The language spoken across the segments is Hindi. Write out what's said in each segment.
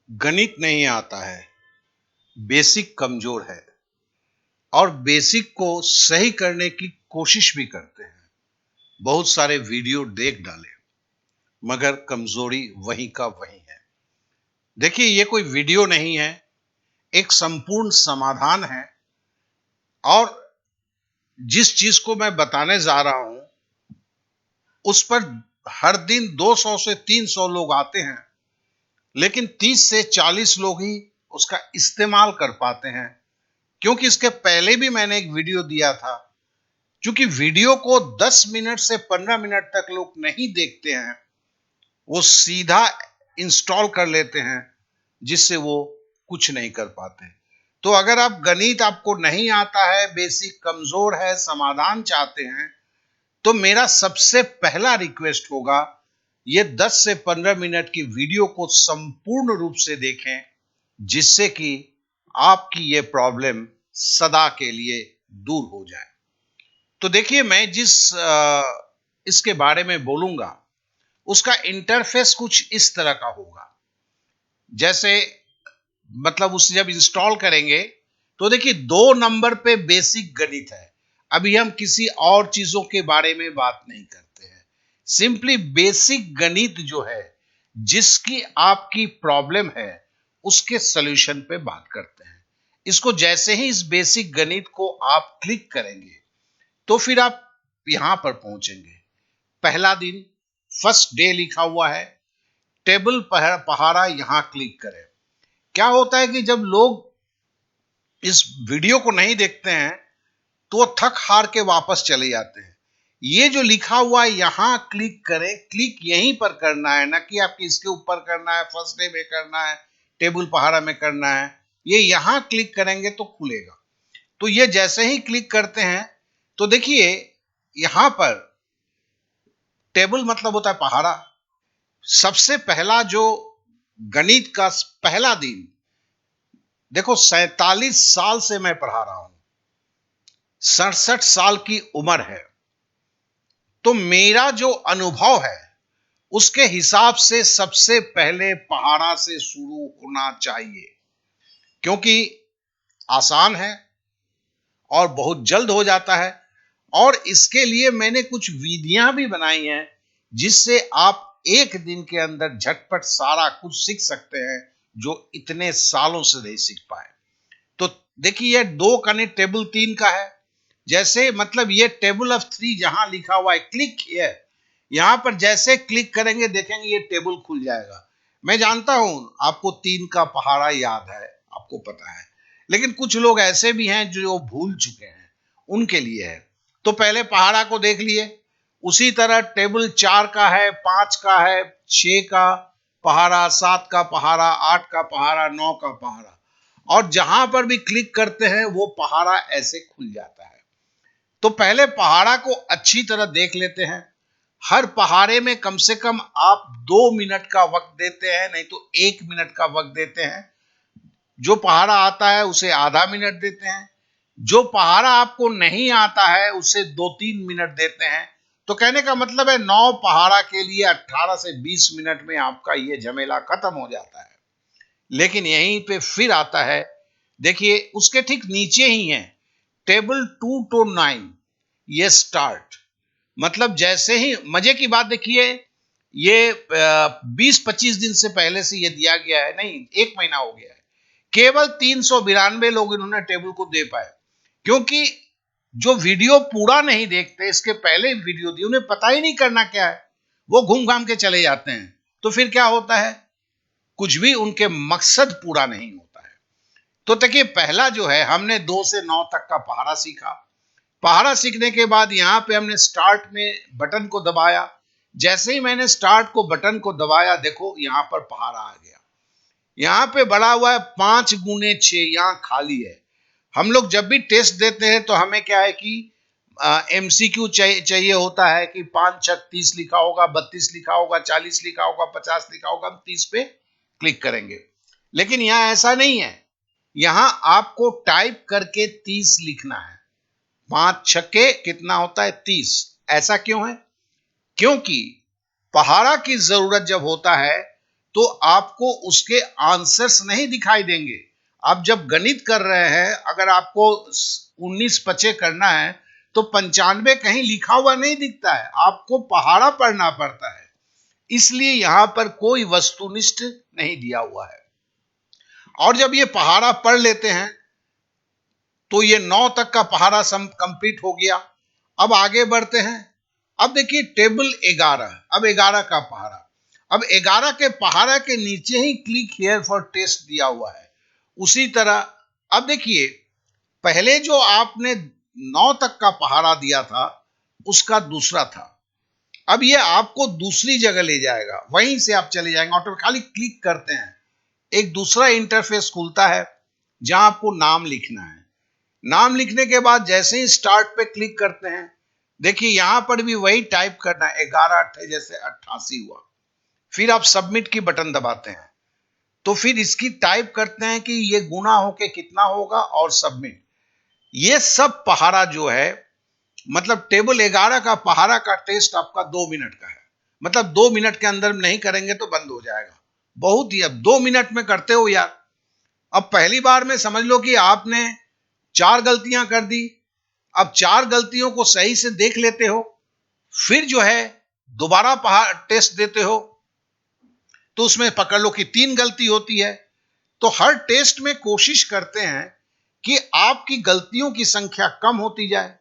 गणित नहीं आता है, बेसिक कमजोर है और बेसिक को सही करने की कोशिश भी करते हैं। बहुत सारे वीडियो देख डाले मगर कमजोरी वहीं का वहीं है। देखिए, ये कोई वीडियो नहीं है, एक संपूर्ण समाधान है। और जिस चीज को मैं बताने जा रहा हूं उस पर हर दिन 200 से 300 लोग आते हैं, लेकिन 30 से 40 लोग ही उसका इस्तेमाल कर पाते हैं। क्योंकि इसके पहले भी मैंने एक वीडियो दिया था। क्योंकि वीडियो को 10 मिनट से 15 मिनट तक लोग नहीं देखते हैं, वो सीधा इंस्टॉल कर लेते हैं, जिससे वो कुछ नहीं कर पाते। तो अगर आप गणित आपको नहीं आता है, बेसिक कमजोर है, समाधान चाहते हैं, तो मेरा सबसे पहला रिक्वेस्ट होगा, ये 10 से 15 मिनट की वीडियो को संपूर्ण रूप से देखें, जिससे कि आपकी ये प्रॉब्लम सदा के लिए दूर हो जाए। तो देखिए, मैं जिस इसके बारे में बोलूंगा उसका इंटरफेस कुछ इस तरह का होगा। जैसे मतलब उसे जब इंस्टॉल करेंगे तो देखिए, 2 नंबर पे बेसिक गणित है। अभी हम किसी और चीजों के बारे में बात नहीं करते हैं, सिंपली बेसिक गणित जो है, जिसकी आपकी प्रॉब्लम है, उसके सॉल्यूशन पे बात करते हैं। इसको जैसे ही इस बेसिक गणित को आप क्लिक करेंगे तो फिर आप यहां पर पहुंचेंगे। पहला दिन, फर्स्ट डे लिखा हुआ है, टेबल पहाड़ा, यहां क्लिक करें। क्या होता है कि जब लोग इस वीडियो को नहीं देखते हैं तो वो थक हार के वापस चले जाते हैं। ये जो लिखा हुआ है यहां क्लिक करें, क्लिक यहीं पर करना है, ना कि आपकी इसके ऊपर करना है, फर्स्ट डे में करना है, टेबल पहाड़ा में करना है। ये यहां क्लिक करेंगे तो खुलेगा। तो ये जैसे ही क्लिक करते हैं तो देखिए, यहां पर टेबल मतलब होता है पहाड़ा। सबसे पहला जो गणित का पहला दिन, देखो 47 साल से मैं पढ़ा रहा हूं, 67 साल की उम्र है। तो मेरा जो अनुभव है उसके हिसाब से सबसे पहले पहाड़ा से शुरू होना चाहिए, क्योंकि आसान है और बहुत जल्द हो जाता है। और इसके लिए मैंने कुछ विधियां भी बनाई हैं, जिससे आप एक दिन के अंदर झटपट सारा कुछ सीख सकते हैं, जो इतने सालों से नहीं सीख पाए। तो देखिए, ये 2 का नहीं, टेबल 3 का है। जैसे मतलब ये टेबल ऑफ 3 जहां लिखा हुआ है, क्लिक हियर, यहां पर जैसे क्लिक करेंगे देखेंगे ये टेबल खुल जाएगा। मैं जानता हूं आपको 3 का पहाड़ा याद है, आपको पता है, लेकिन कुछ लोग ऐसे भी हैं जो भूल चुके हैं, उनके लिए है। तो पहले पहाड़ा को देख लिए। उसी तरह टेबल 4 का है, 5 का है, 6 का पहाड़ा, 7 का पहाड़ा, 8 का पहाड़ा, 9 का पहाड़ा। और जहां पर भी क्लिक करते हैं वो पहाड़ा ऐसे खुल जाता है। तो पहले पहाड़ा को अच्छी तरह देख लेते हैं। हर पहाड़े में कम से कम आप 2 मिनट का वक्त देते हैं, नहीं तो 1 मिनट का वक्त देते हैं। जो पहाड़ा आता है उसे आधा मिनट देते हैं। जो पहाड़ा आपको नहीं आता है उसे 2-3 मिनट देते हैं। तो कहने का मतलब है 9 पहाड़ा के लिए 18 से 20 मिनट में आपका ये झमेला खत्म हो जाता है। लेकिन यहीं पे फिर आता है, देखिए उसके ठीक नीचे ही है टेबल 2 to 9, ये स्टार्ट। मतलब जैसे ही, मजे की बात देखिए, ये 20-25 दिन से पहले से ये दिया गया है, नहीं 1 महीना हो गया है। केवल 392 लोग इन्होंने टेबल को दे पाए, क्योंकि जो वीडियो पूरा नहीं देखते, इसके पहले वीडियो दी, उन्हें पता ही नहीं करना क्या है, वो घूम घाम के चले जाते हैं। तो फिर क्या होता है, कुछ भी उनके मकसद पूरा नहीं होता है। तो देखिए, पहला जो है, हमने 2 से 9 तक का पहाड़ा सीखा। पहाड़ा सीखने के बाद यहां पे हमने स्टार्ट में बटन को दबाया। जैसे ही मैंने स्टार्ट को बटन को दबाया, देखो यहां पर पहाड़ा आ गया। यहां पे बड़ा हुआ है 5x6, यहां खाली है। हम लोग जब भी टेस्ट देते हैं तो हमें क्या है कि एमसीक्यू चाहिए होता है कि 5×6 = 30 लिखा होगा, 32 लिखा होगा, 40 लिखा होगा, 50 लिखा होगा, हम 30 पे क्लिक करेंगे। लेकिन यहां ऐसा नहीं है, यहां आपको टाइप करके 30 लिखना है। 5×6 कितना होता है, 30। ऐसा क्यों है? क्योंकि पहाड़ा की जरूरत जब होता है तो आपको उसके आंसर्स नहीं दिखाई देंगे। आप जब गणित कर रहे हैं, अगर आपको 19 करना है तो 95 कहीं लिखा हुआ नहीं दिखता है, आपको पहाड़ा पढ़ना पड़ता है। इसलिए यहां पर कोई वस्तुनिष्ठ नहीं दिया हुआ है। और जब ये पहाड़ा पढ़ लेते हैं तो ये 9 तक का पहाड़ा कंप्लीट हो गया। अब आगे बढ़ते हैं। अब देखिए टेबल 11, अब 11 का पहाड़ा। अब 11 के पहाड़ा के नीचे ही क्लिक हियर फॉर टेस्ट दिया हुआ है। उसी तरह अब देखिए पहले जो आपने 9 तक का पहाड़ा दिया था उसका दूसरा था। अब ये आपको दूसरी जगह ले जाएगा, वहीं से आप चले जाएंगे। ऑटो खाली क्लिक करते हैं, एक दूसरा इंटरफेस खुलता है जहां आपको नाम लिखना है। नाम लिखने के बाद जैसे ही स्टार्ट पे क्लिक करते हैं, देखिए यहां पर भी वही टाइप करना है, 11 जैसे 88 हुआ। फिर आप सबमिट की बटन दबाते हैं तो फिर इसकी टाइप करते हैं कि ये गुना होके कितना होगा और सबमिट। ये सब पहाड़ा जो है, मतलब टेबल 11 का पहाड़ा का टेस्ट आपका 2 मिनट का है। मतलब 2 मिनट के अंदर नहीं करेंगे तो बंद हो जाएगा। बहुत ही, अब 2 मिनट में करते हो यार। अब पहली बार में समझ लो कि आपने 4 गलतियां कर दी। अब 4 गलतियों को सही से देख लेते हो, फिर जो है दोबारा टेस्ट देते हो तो उसमें पकड़ लो कि 3 गलती होती है। तो हर टेस्ट में कोशिश करते हैं कि आपकी गलतियों की संख्या कम होती जाए।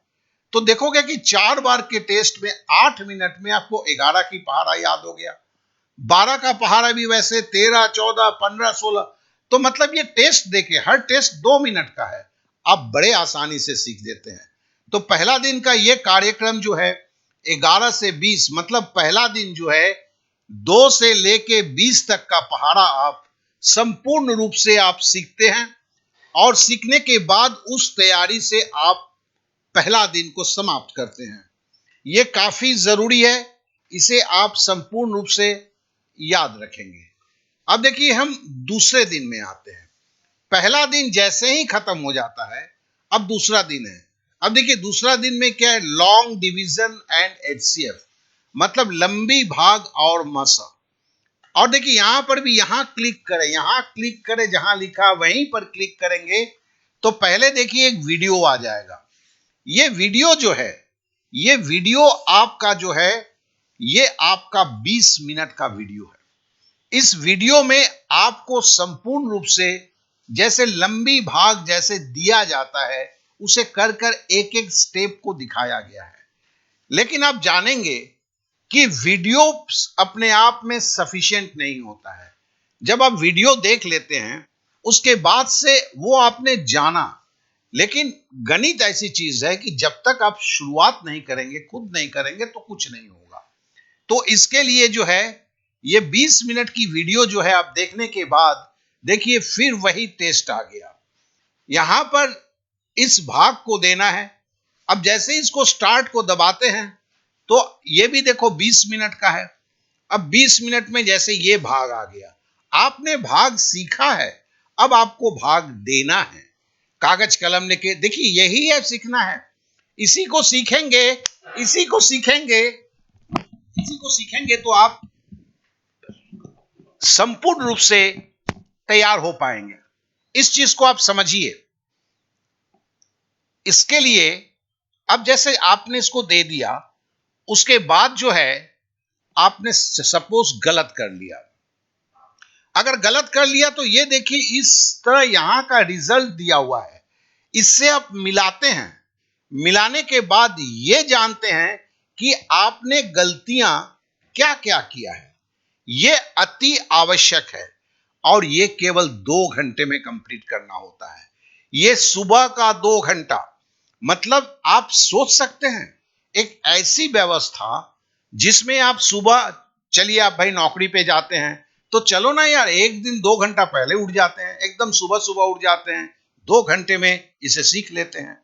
तो देखोगे कि 4 बार के टेस्ट में 8 मिनट में आपको 11 की पहाड़ा याद हो गया, 12 का पहाड़ा भी वैसे, 13, 14, 15, 16। तो मतलब ये टेस्ट देखे, हर टेस्ट 2 मिनट का है, आप बड़े आसानी से सीख देते हैं। तो पहला दिन का ये कार्यक्रम जो है 11 से 20, मतलब पहला दिन जो है 2 से लेके 20 तक का पहाड़ा आप संपूर्ण रूप से आप सीखते हैं। और सीखने के बाद उस तैयारी से आप पहला दिन को समाप्त करते हैं। यह काफी जरूरी है, इसे आप संपूर्ण रूप से याद रखेंगे। अब देखिए हम दूसरे दिन में आते हैं। पहला दिन जैसे ही खत्म हो जाता है, अब दूसरा दिन है। अब देखिए दूसरा दिन में क्या है, लॉन्ग डिवीजन एंड एचसीएफ, मतलब लंबी भाग और मसा। और देखिए यहां पर भी यहां क्लिक करें, यहां क्लिक करें, जहां लिखा वहीं पर क्लिक करेंगे तो पहले देखिए एक वीडियो आ जाएगा। ये वीडियो जो है, ये वीडियो आपका जो है, ये आपका 20 मिनट का वीडियो है। इस वीडियो में आपको संपूर्ण रूप से जैसे लंबी भाग जैसे दिया जाता है, उसे कर कर एक एक स्टेप को दिखाया गया है। लेकिन आप जानेंगे कि वीडियो अपने आप में सफिशिएंट नहीं होता है। जब आप वीडियो देख लेते हैं उसके बाद से वो आपने जाना, लेकिन गणित ऐसी चीज है कि जब तक आप शुरुआत नहीं करेंगे, खुद नहीं करेंगे, तो कुछ नहीं होगा। तो इसके लिए जो है ये 20 मिनट की वीडियो जो है आप देखने के बाद देखिए फिर वही टेस्ट आ गया। यहां पर इस भाग को देना है। अब जैसे ही इसको स्टार्ट को दबाते हैं तो ये भी देखो 20 मिनट का है। अब 20 मिनट में जैसे ये भाग आ गया, आपने भाग सीखा है, अब आपको भाग देना है। कागज कलम लेके देखिए, यही है सीखना है। इसी को सीखेंगे, इसी को सीखेंगे, इसी को सीखेंगे तो आप संपूर्ण रूप से तैयार हो पाएंगे। इस चीज को आप समझिए। इसके लिए अब जैसे आपने इसको दे दिया, उसके बाद जो है आपने सपोज गलत कर लिया। अगर गलत कर लिया तो ये देखिए इस तरह यहां का रिजल्ट दिया हुआ है, इससे आप मिलाते हैं। मिलाने के बाद ये जानते हैं कि आपने गलतियां क्या क्या किया है। ये अति आवश्यक है और ये केवल 2 घंटे में कंप्लीट करना होता है। ये सुबह का 2 घंटा, मतलब आप सोच सकते हैं एक ऐसी व्यवस्था जिसमें आप सुबह, चलिए आप भाई नौकरी पे जाते हैं तो चलो ना यार, एक दिन 2 घंटा पहले उठ जाते हैं, एकदम सुबह सुबह उठ जाते हैं, 2 घंटे में इसे सीख लेते हैं।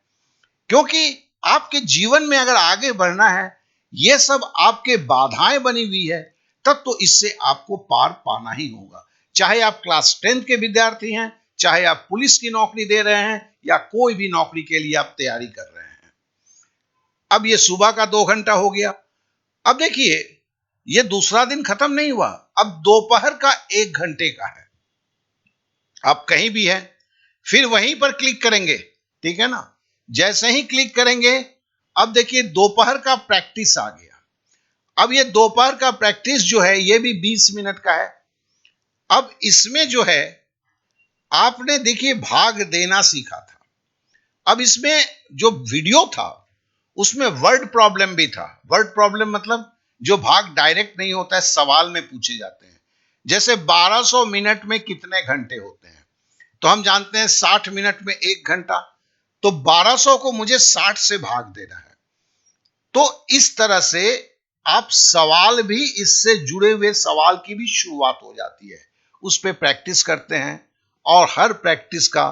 क्योंकि आपके जीवन में अगर आगे बढ़ना है, ये सब आपके बाधाएं बनी हुई है, तब तो इससे आपको पार पाना ही होगा। चाहे आप क्लास 10 के विद्यार्थी हैं, चाहे आप पुलिस की नौकरी दे रहे हैं, या कोई भी नौकरी के लिए आप तैयारी कर रहे हैं। अब ये सुबह का 2 घंटा हो गया। अब देखिए ये दूसरा दिन खत्म नहीं हुआ, अब दोपहर का 1 घंटे का है। आप कहीं भी हैं, फिर वहीं पर क्लिक करेंगे, ठीक है ना। जैसे ही क्लिक करेंगे, अब देखिए दोपहर का प्रैक्टिस आ गया। अब ये दोपहर का प्रैक्टिस जो है ये भी 20 मिनट का है। अब इसमें जो है आपने देखिए भाग देना सीखा था। अब इसमें जो वीडियो था उसमें वर्ड प्रॉब्लम भी था। वर्ड प्रॉब्लम मतलब जो भाग डायरेक्ट नहीं होता है, सवाल में पूछे जाते हैं। जैसे 1200 मिनट में कितने घंटे होते हैं, तो हम जानते हैं 60 मिनट में 1 घंटा, तो 1200 को मुझे 60 से भाग देना है। तो इस तरह से आप सवाल भी, इससे जुड़े हुए सवाल की भी शुरुआत हो जाती है। उस पर प्रैक्टिस करते हैं और हर प्रैक्टिस का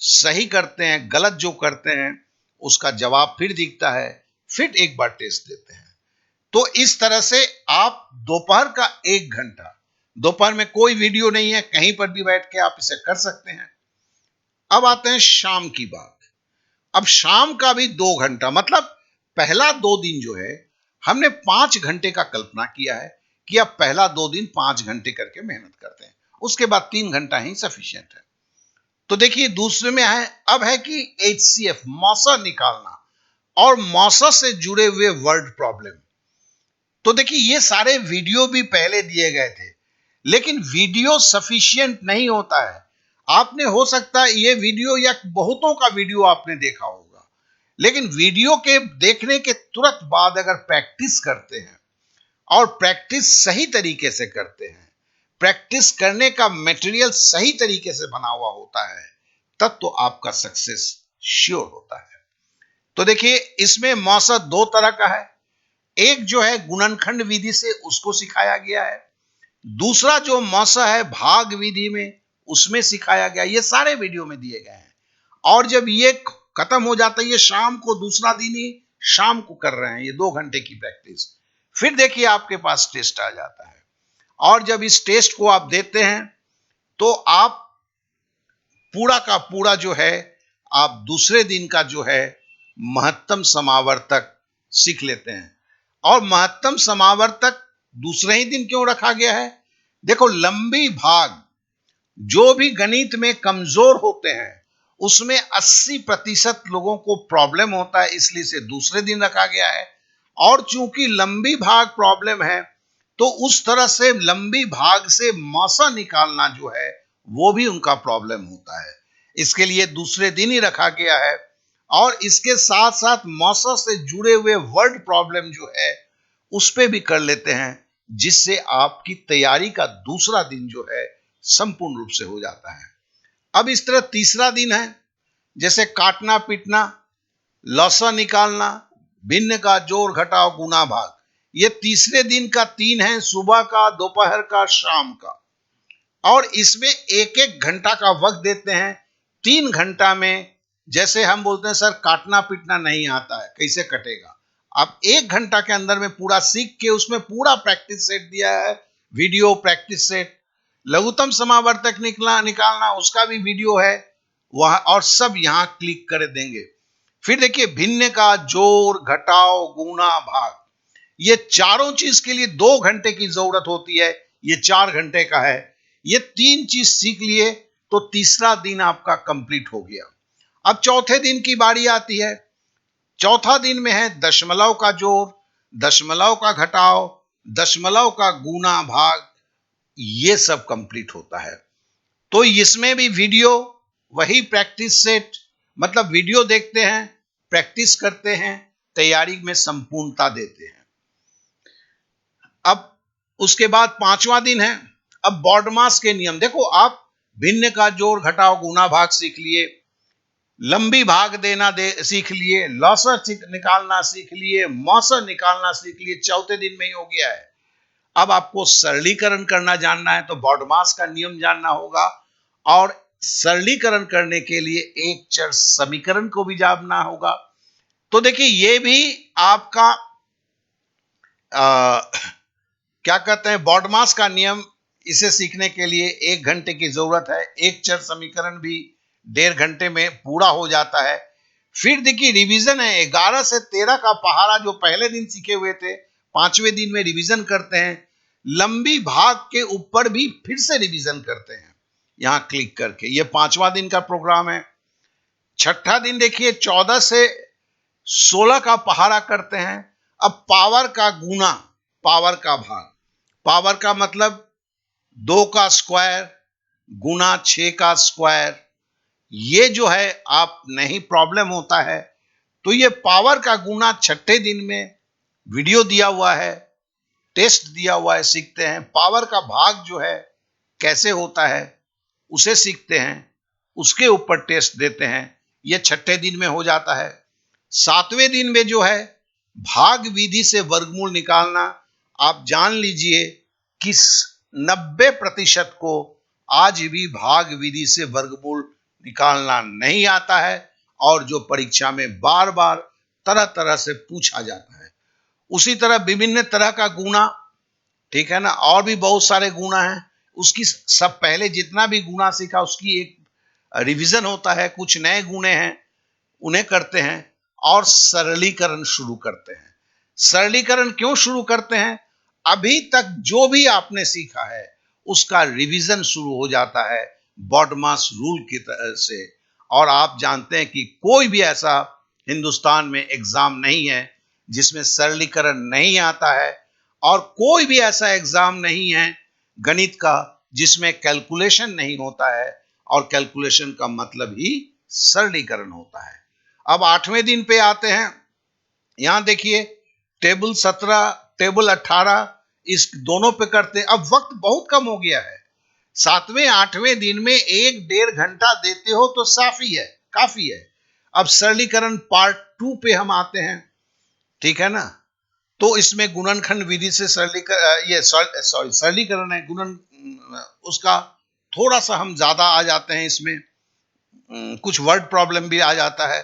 सही करते हैं, गलत जो करते हैं उसका जवाब फिर दिखता है, फिर एक बार टेस्ट देते हैं। तो इस तरह से आप दोपहर का 1 घंटा, दोपहर में कोई वीडियो नहीं है, कहीं पर भी बैठ के आप इसे कर सकते हैं। अब आते हैं शाम की बात। अब शाम का भी 2 घंटा, मतलब पहला 2 दिन जो है हमने 5 घंटे का कल्पना किया है कि अब पहला 2 दिन 5 घंटे करके मेहनत करते हैं, उसके बाद 3 घंटा ही सफिशियंट है। तो देखिए दूसरे में है, अब है कि HCF मौसा निकालना और मौसा से जुड़े हुए वर्ड प्रॉब्लम। तो देखिए ये सारे वीडियो भी पहले दिए गए थे, लेकिन वीडियो सफिशियंट नहीं होता है। आपने हो सकता है ये वीडियो या बहुतों का वीडियो आपने देखा होगा, लेकिन वीडियो के देखने के तुरंत बाद अगर प्रैक्टिस करते हैं और प्रैक्टिस सही तरीके से करते हैं, प्रैक्टिस करने का मटेरियल सही तरीके से बना हुआ होता है, तब तो आपका सक्सेस श्योर होता है। तो देखिए इसमें मौसम 2 तरह का है। एक जो है गुणनखंड विधि से उसको सिखाया गया है, दूसरा जो मौसा है भाग विधि में, उसमें सिखाया गया। ये सारे वीडियो में दिए गए हैं। और जब ये खत्म हो जाता है, ये शाम को, दूसरा दिन ही शाम को कर रहे हैं ये 2 घंटे की प्रैक्टिस, फिर देखिए आपके पास टेस्ट आ जाता है। और जब इस टेस्ट को आप देते हैं तो आप पूरा का पूरा जो है, आप दूसरे दिन का जो है महत्तम समावर्तक सीख लेते हैं। और महत्तम समावर्तक दूसरे ही दिन क्यों रखा गया है? देखो लंबी भाग जो भी गणित में कमजोर होते हैं उसमें 80% लोगों को प्रॉब्लम होता है, इसलिए से दूसरे दिन रखा गया है। और चूंकि लंबी भाग प्रॉब्लम है तो उस तरह से लंबी भाग से मौसा निकालना जो है वो भी उनका प्रॉब्लम होता है, इसके लिए दूसरे दिन ही रखा गया है। और इसके साथ साथ मौसा से जुड़े हुए वर्ड प्रॉब्लम जो है उस पे भी कर लेते हैं, जिससे आपकी तैयारी का दूसरा दिन जो है संपूर्ण रूप से हो जाता है। अब इस तरह तीसरा दिन है, जैसे काटना पीटना, लौसा निकालना, भिन्न का जोड़ घटाव गुना भाग। ये तीसरे दिन का 3 है, सुबह का, दोपहर का, शाम का। और इसमें 1-1 घंटा का वक्त देते हैं। 3 घंटा में, जैसे हम बोलते हैं सर काटना पीटना नहीं आता है, कैसे कटेगा? आप 1 घंटा के अंदर में पूरा सीख के उसमें पूरा प्रैक्टिस सेट दिया है, वीडियो प्रैक्टिस सेट। लघुत्तम समावर्तक निकालना उसका भी वीडियो है वहां, और सब यहां क्लिक कर देंगे। फिर देखिए भिन्न का जोड़ घटाव गुना भाग, ये चारों चीज के लिए 2 घंटे की जरूरत होती है, ये 4 घंटे का है। ये 3 चीज सीख लिए तो तीसरा दिन आपका कंप्लीट हो गया। अब चौथे दिन की बारी आती है। चौथा दिन में है दशमलव का जोड़, दशमलव का घटाव, दशमलव का गुना भाग, ये सब कंप्लीट होता है। तो इसमें भी वीडियो, वही प्रैक्टिस सेट, मतलब वीडियो देखते हैं, प्रैक्टिस करते हैं, तैयारी में संपूर्णता देते हैं। अब उसके बाद 5वां दिन है। अब बॉडमास के नियम देखो, आप भिन्न का जोड़ घटाव गुना भाग सीख लिए, लंबी भाग देना सीख लिए, लौसर निकालना सीख लिए, मौसर निकालना सीख लिए, चौथे दिन में ही हो गया है। अब आपको सरलीकरण करना जानना है तो बॉडमास का नियम जानना होगा, और सरलीकरण करने के लिए एक चर समीकरण को भी जानना होगा। तो देखिए ये भी आपका क्या कहते हैं, बॉडमास का नियम, इसे सीखने के लिए 1 घंटे की जरूरत है। एक चर समीकरण भी 1.5 घंटे में पूरा हो जाता है। फिर देखिए रिवीजन है, 11 से 13 का पहाड़ा जो पहले दिन सीखे हुए थे 5वें दिन में रिवीजन करते हैं, लंबी भाग के ऊपर भी फिर से रिवीजन करते हैं यहां क्लिक करके। ये 5वां दिन का प्रोग्राम है। छठा दिन देखिए 14 से 16 का पहाड़ा करते हैं। अब पावर का गुना, पावर का भाग, पावर का मतलब 2 का स्क्वायर गुना 6 का स्क्वायर। ये जो है आप नहीं प्रॉब्लम होता है तो ये पावर का गुना छठे दिन में वीडियो दिया हुआ है, टेस्ट दिया हुआ है, सीखते हैं। पावर का भाग जो है कैसे होता है उसे सीखते हैं, उसके ऊपर टेस्ट देते हैं। यह छठे दिन में हो जाता है। 7वें दिन में जो है भाग विधि से वर्गमूल निकालना, आप जान लीजिए कि 90% को आज भी भाग विधि से वर्गमूल निकालना नहीं आता है और जो परीक्षा में बार बार तरह तरह से पूछा जाता है। उसी तरह विभिन्न तरह का गुणा, ठीक है ना, और भी बहुत सारे गुणा हैं, उसकी सब पहले जितना भी गुणा सीखा उसकी एक रिवीजन होता है। कुछ नए गुणे हैं उन्हें करते हैं और सरलीकरण शुरू करते हैं। सरलीकरण क्यों शुरू करते हैं? अभी तक जो भी आपने सीखा है उसका रिवीजन शुरू हो जाता है बॉडमास रूल की तरह से। और आप जानते हैं कि कोई भी ऐसा हिंदुस्तान में एग्जाम नहीं है जिसमें सरलीकरण नहीं आता है, और कोई भी ऐसा एग्जाम नहीं है गणित का जिसमें कैलकुलेशन नहीं होता है, और कैलकुलेशन का मतलब ही सरलीकरण होता है। अब 8वें दिन पे आते हैं। यहां देखिए टेबल 17, टेबल 18, इस दोनों पे करते हैं। अब वक्त बहुत कम हो गया है। 7वें 8वें दिन में 1-1.5 घंटा देते हो तो काफी है। अब सरलीकरण पार्ट 2 पे हम आते हैं, ठीक है ना। तो इसमें गुणनखंड विधि से सरलीकरण है, गुणन उसका थोड़ा सा हम ज्यादा आ जाते हैं इसमें, कुछ वर्ड प्रॉब्लम भी आ जाता है,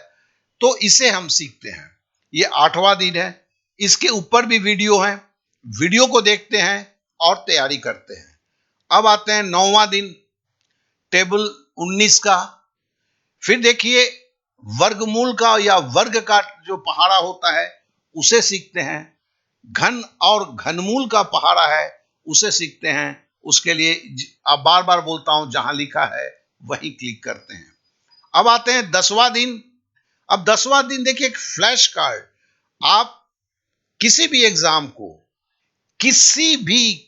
तो इसे हम सीखते हैं। ये 8वां दिन है। इसके ऊपर भी वीडियो है, वीडियो को देखते हैं और तैयारी करते हैं। अब आते हैं 9वां दिन, टेबल 19 का। फिर देखिए वर्गमूल का या वर्ग का जो पहाड़ा होता है उसे सीखते हैं। घन और घनमूल का पहाड़ा है उसे सीखते हैं। उसके लिए अब बार बार बोलता हूं, जहां लिखा है वहीं क्लिक करते हैं। अब आते हैं 10वां दिन। अब 10वां दिन देखिए एक फ्लैश कार्ड। आप किसी भी एग्जाम को, किसी भी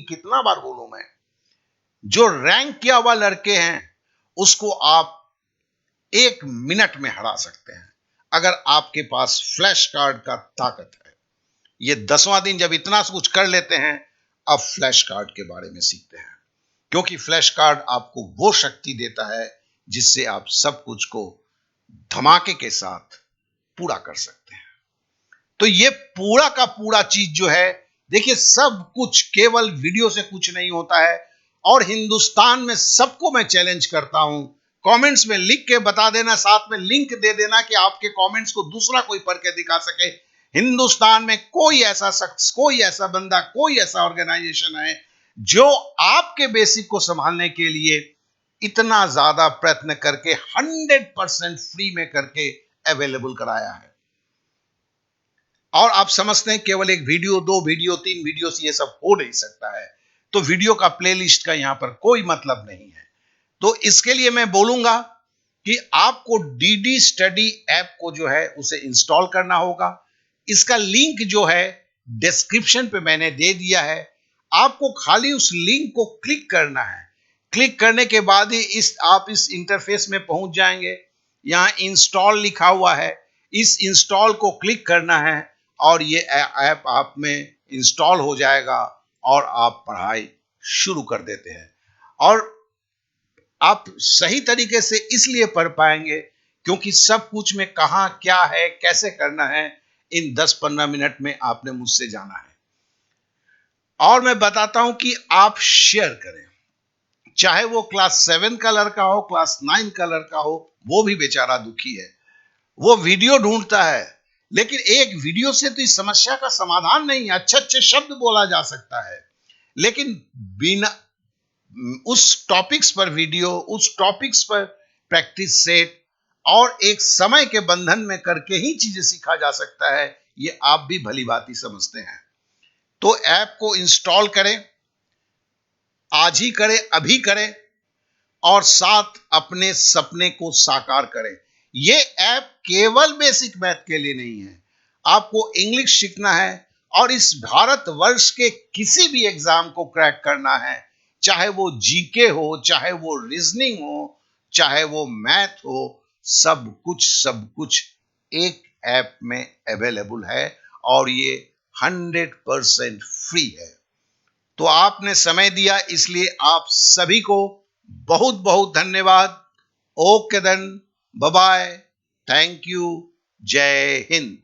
कितना बार बोलूं मैं, जो रैंक किया हुआ लड़के हैं उसको आप 1 मिनट में हरा सकते हैं अगर आपके पास फ्लैश कार्ड का ताकत है। ये 10वां दिन जब इतना कुछ कर लेते हैं, अब फ्लैश कार्ड के बारे में सीखते हैं, क्योंकि फ्लैश कार्ड आपको वो शक्ति देता है जिससे आप सब कुछ को धमाके के साथ पूरा कर सकते हैं। तो ये पूरा का पूरा चीज जो है, देखिए सब कुछ केवल वीडियो से कुछ नहीं होता है। और हिंदुस्तान में सबको मैं चैलेंज करता हूं, कमेंट्स में लिख के बता देना, साथ में लिंक दे देना कि आपके कमेंट्स को दूसरा कोई पढ़ के दिखा सके। हिंदुस्तान में कोई ऐसा शख्स, कोई ऐसा बंदा, कोई ऐसा ऑर्गेनाइजेशन है जो आपके बेसिक को संभालने के लिए इतना ज्यादा प्रयत्न करके 100% फ्री में करके अवेलेबल कराया है। और आप समझते हैं केवल एक वीडियो, 2 वीडियो, 3 वीडियो से ये सब हो नहीं सकता है, तो वीडियो का प्लेलिस्ट का यहां पर कोई मतलब नहीं है। तो इसके लिए मैं बोलूंगा कि आपको डीडी स्टडी ऐप को जो है उसे इंस्टॉल करना होगा। इसका लिंक जो है डिस्क्रिप्शन पे मैंने दे दिया है। आपको खाली उस लिंक को क्लिक करना है। क्लिक करने के बाद ही आप इस इंटरफेस में पहुंच जाएंगे। यहां इंस्टॉल लिखा हुआ है, इस इंस्टॉल को क्लिक करना है और ये ऐप आप में इंस्टॉल हो जाएगा और आप पढ़ाई शुरू कर देते हैं। और आप सही तरीके से इसलिए पढ़ पाएंगे क्योंकि सब कुछ में कहां क्या है, कैसे करना है, इन 10-15 मिनट में आपने मुझसे जाना है। और मैं बताता हूं कि आप शेयर करें, चाहे वो क्लास 7 का लड़का हो, क्लास 9 का लड़का हो, वो भी बेचारा दुखी है। वो वीडियो ढूंढता है, लेकिन एक वीडियो से तो इस समस्या का समाधान नहीं है। अच्छे अच्छे शब्द बोला जा सकता है, लेकिन बिना उस टॉपिक्स पर वीडियो, उस टॉपिक्स पर प्रैक्टिस सेट और एक समय के बंधन में करके ही चीजें सीखा जा सकता है। ये आप भी भली भांति समझते हैं। तो ऐप को इंस्टॉल करें, आज ही करें, अभी करें और साथ अपने सपने को साकार करें। ये ऐप केवल बेसिक मैथ के लिए नहीं है। आपको इंग्लिश सीखना है और इस भारतवर्ष के किसी भी एग्जाम को क्रैक करना है, चाहे वो जीके हो, चाहे वो रीजनिंग हो, चाहे वो मैथ हो, सब कुछ एक ऐप में अवेलेबल है और ये 100% फ्री है। तो आपने समय दिया, इसलिए आप सभी को बहुत बहुत धन्यवाद। Okay then, bye bye, thank you, जय हिंद।